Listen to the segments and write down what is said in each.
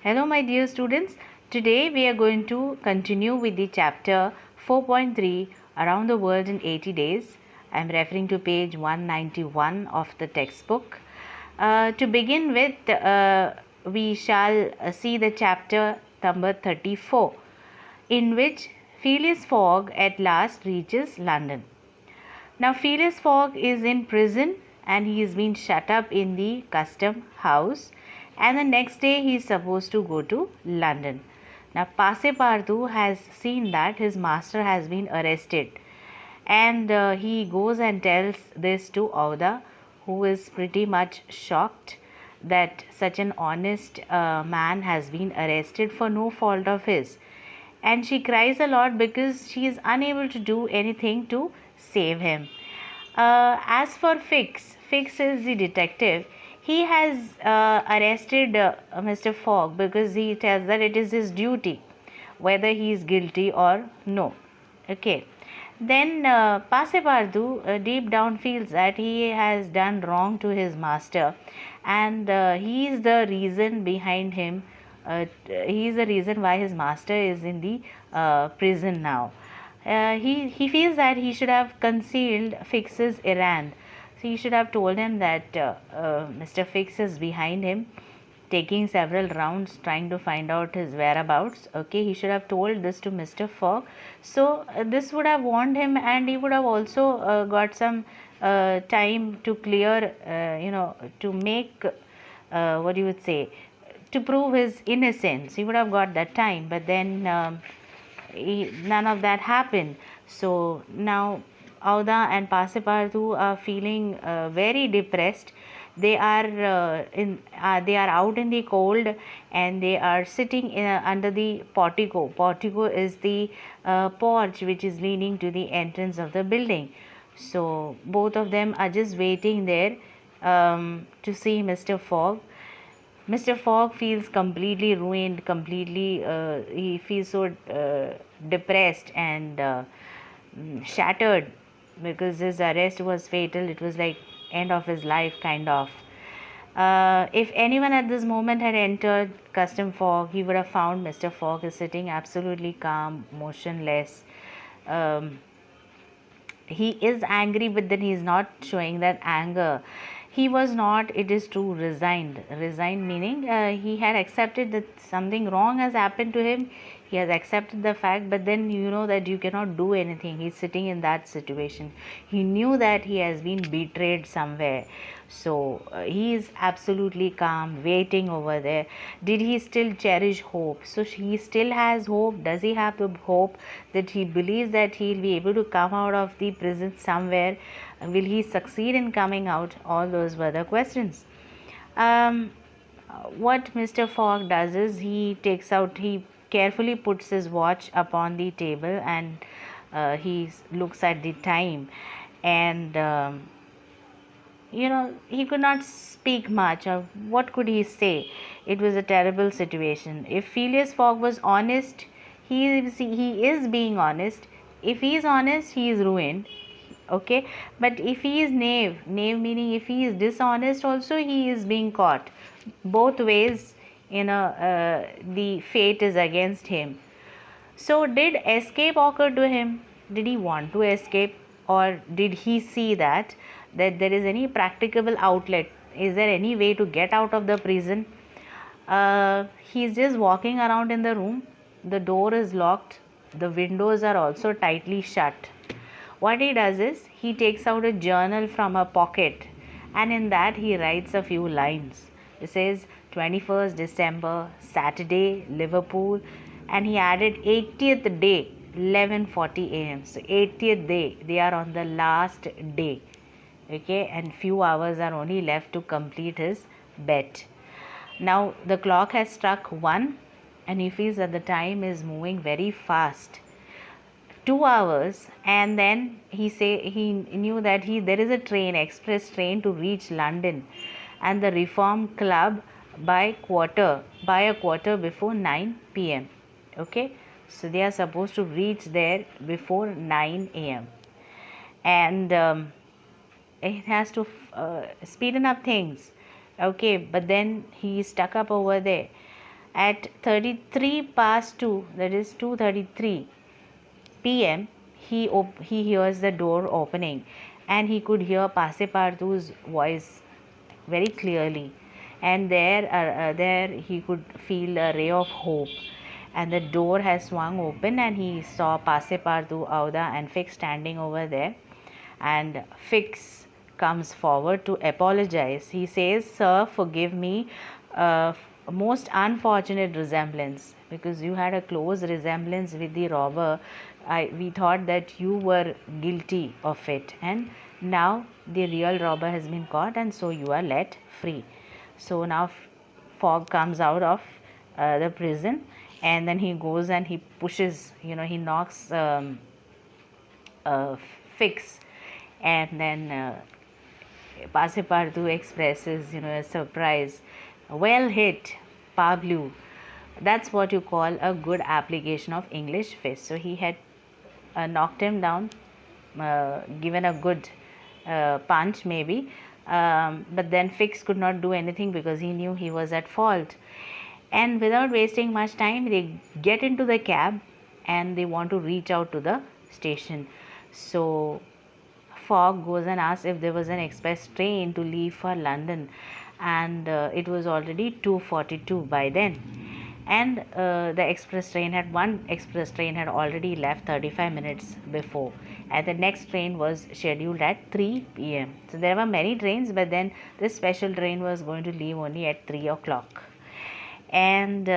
Hello my dear students, today we are going to continue with the chapter 4.3 Around the World in 80 Days. I am referring to page 191 of the textbook. To begin with, we shall see the chapter number 34, in which Phileas Fogg at last reaches London. Now Phileas Fogg is in prison and he is being shut up in the custom house, and the next day he is supposed to go to London. Now Passepartout has seen that his master has been arrested, and he goes and tells this to Auda, who is pretty much shocked that such an honest man has been arrested for no fault of his, and she cries a lot because she is unable to do anything to save him. As for Fix is the detective. He has arrested Mr. Fogg because he tells that it is his duty, whether he is guilty or no. Okay. Then Passepartout deep down feels that he has done wrong to his master, and he is the reason behind him. He is the reason why his master is in the prison now. He feels that he should have concealed Fix's errand. So he should have told him that Mr. Fix is behind him, taking several rounds trying to find out his whereabouts. Okay, he should have told this to Mr. Fogg. So this would have warned him, and he would have also got some time to clear, to make what you would say, to prove his innocence. He would have got that time, but then none of that happened. So now Auda and Passepartout are feeling very depressed. They are out in the cold, and they are sitting under the portico. Portico is the porch which is leading to the entrance of the building. So both of them are just waiting there to see Mr. Fogg. Mr. Fogg feels completely ruined, he feels so depressed and shattered, because his arrest was fatal. It was like end of his life, kind of. If anyone at this moment had entered Custom Fogg, he would have found Mr. Fogg is sitting absolutely calm, motionless. He is angry, but then he is not showing that anger. He was not, it is true, resigned meaning he had accepted that something wrong has happened to him. He has accepted the fact, but then you know that you cannot do anything. He's sitting in that situation. He knew that he has been betrayed somewhere, so he is absolutely calm, waiting over there. Did he still cherish hope? So he still has hope. Does he have the hope that he believes that he'll be able to come out of the prison somewhere? Will he succeed in coming out? All those were the questions. What Mr. Fogg does is he carefully puts his watch upon the table, and he looks at the time, and he could not speak much. Or what could he say? It was a terrible situation. If Phileas Fogg was honest, he is being honest. If he is honest, he is ruined. Okay, but if he is knave meaning if he is dishonest also, he is being caught. Both ways, the fate is against him. So did escape occur to him? Did he want to escape, or did he see that there is any practicable outlet? Is there any way to get out of the prison? He is just walking around in the room. The door is locked, the windows are also tightly shut. What he does is he takes out a journal from a pocket, and in that he writes a few lines. It says 21st December, Saturday, Liverpool, and he added 80th day, 11:40 a.m. So 80th day, they are on the last day. Okay, and few hours are only left to complete his bet. Now the clock has struck 1, and he feels that the time is moving very fast. 2 hours, and then he knew that there is a train, express train, to reach London and the Reform Club by a quarter before 9 p.m. Okay, so they are supposed to reach there before 9 a.m. and it has to speeden up things. Okay, but then he is stuck up over there. At 33 past 2, that is 2:33 p.m., he hears the door opening, and he could hear Passepartout's voice very clearly, and there he could feel a ray of hope. And the door has swung open, and he saw Passepartout, Auda, and Fix standing over there. And Fix comes forward to apologize. He says, "Sir, forgive me, most unfortunate resemblance, because you had a close resemblance with the robber. We thought that you were guilty of it, and now the real robber has been caught, and so you are let free." So now Fogg comes out of the prison, and then he goes and he pushes, he knocks Fix, and then Passepartout expresses, a surprise. "Well hit, Pablo." That's what you call a good application of English fist. So he had knocked him down, given a good punch maybe, but then Fix could not do anything because he knew he was at fault. And without wasting much time, they get into the cab and they want to reach out to the station. So Fogg goes and asks if there was an express train to leave for London, and it was already 2:42 by then. And one express train had already left 35 minutes before, and the next train was scheduled at 3 p.m. So there were many trains, but then this special train was going to leave only at 3 o'clock. And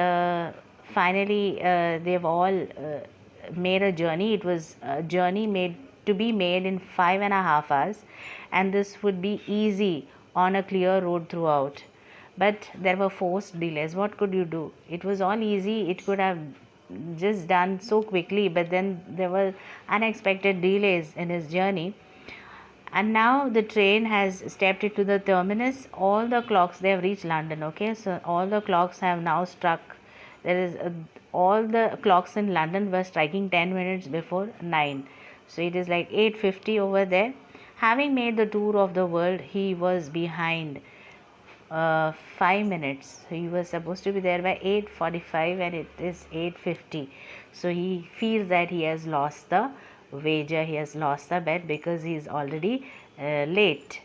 finally they've all made a journey. It was a journey to be made in 5.5 hours, and this would be easy on a clear road throughout. But there were forced delays. What could you do? It was all easy. It could have just done so quickly, but then there were unexpected delays in his journey. And now the train has stepped into the terminus. All the clocks, they have reached London. Okay, so all the clocks have now struck. There is all the clocks in London were striking 10 minutes before 9. So it is like 8:50 over there. Having made the tour of the world, he was behind 5 minutes. So he was supposed to be there by 8:45, and it is 8:50. So he feels that he has lost the wager, he has lost the bet, because he is already late.